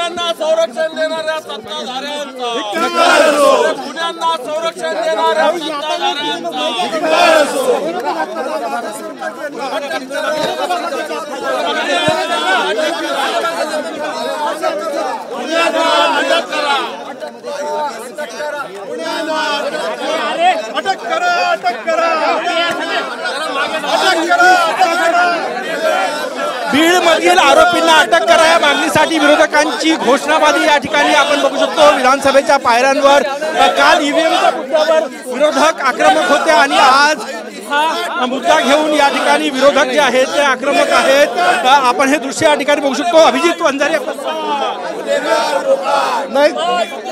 गुन्ह्यांना संरक्षण देणाऱ्या सत्ताधाऱ्यांचा, गुन्ह्यांना संरक्षण देणाऱ्या सत्ताधाऱ्यांचा अटक करा, अटक करा, बीड मधील आरोपींना अटक करा या मागणीसाठी विरोधकांची घोषणाबाजी या ठिकाणी आपण बघू शकतो। विधानसभेच्या पायऱ्यांवर काल ईव्हीएमच्या मुद्द्यावर विरोधक आक्रमक होते आणि आज हा मुद्दा घेऊन या ठिकाणी विरोधक जे आहेत ते आक्रमक आहेत। आपण हे दृश्य या ठिकाणी बघू शकतो। अभिजित वंजारी, नाही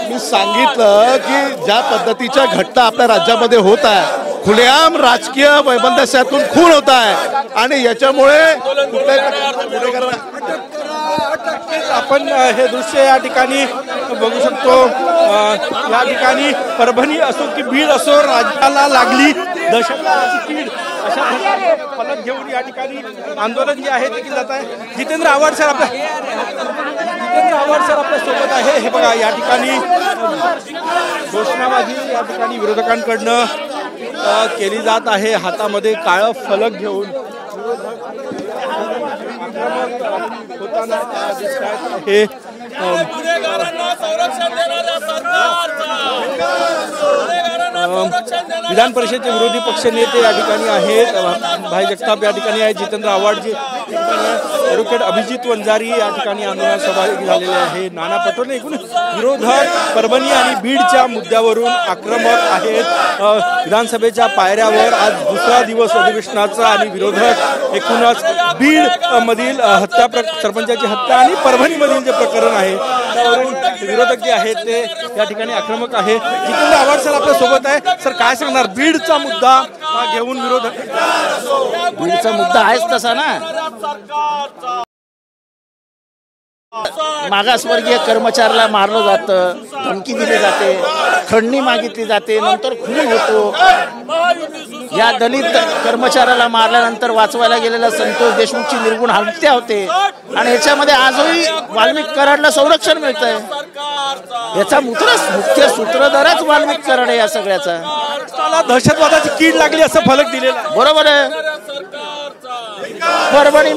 मी सांगितलं की ज्या पद्धतीच्या घटना आपल्या राज्यामध्ये होत आहे, खुलेआम राजकीय वैमनस्यातून खून होत आहे आणि याच्यामुळे आपण हे दृश्य या ठिकाणी बघू शकतो। या ठिकाणी परभणी असो की बीड असो, राज्याला लागली दहशतवादाची कीड अशा फलक घेऊन या ठिकाणी आंदोलन जे आहे ते केलं जात आहे। जितेंद्र आव्हाड सर आपल्या सोबत आहे। हे बघा या ठिकाणी घोषणाबाजी या ठिकाणी विरोधकांकडनं केली जात आहे। हातामध्ये काळं फलक घेऊन होताना हे गुन्हेगारांना संरक्षण देणाऱ्या सरकारचा, विधान परिषदेचे विरोधी पक्ष नेते या ठिकाणी आहेत। भाई जगताप या ठिकाणी आहेत, जितेंद्र आव्हाड ॲडव्होकेट अभिजित वंजारी या ठिकाणी आंदोलनात सहभागी झालेले आहे। नाना पटोले एकूण विरोधक परभणी आणि बीडच्या मुद्द्यावरून आक्रमक आहेत। विधानसभेच्या पायऱ्यावर आज दुसरा दिवस अधिवेशनाचा आणि विरोधक एकूणच बीड मधील सरपंचाची हत्या आणि परभणीमधील जे प्रकरण आहे त्यावरून विरोधक जे आहेत ते या ठिकाणी आक्रमक आहे। जितेंद्र आव्हाड सर आपल्या सोबत आहे। सर काय सांगणार, बीडचा मुद्दा घेऊन विरोधक? बीडचा मुद्दा आहेच तसा ना, मागासवर्गीय कर्मचाऱ्याला मारलं जातं, धमकी दिली जाते, खंडणी मागितली जाते, नंतर खून होतो। या दलित कर्मचाऱ्याला मारल्यानंतर वाचवायला गेलेला संतोष देशमुखची निर्गुण हत्या होते आणि याच्यामध्ये आजही वाल्मिक कराडला संरक्षण मिळतंय। याचा मुख्य सूत्रधारच वाल्मिक कराड आहे या सगळ्याचा। दहशतवादाची कीड लागली असं फलक दिलेला बरोबर आहे। परभणी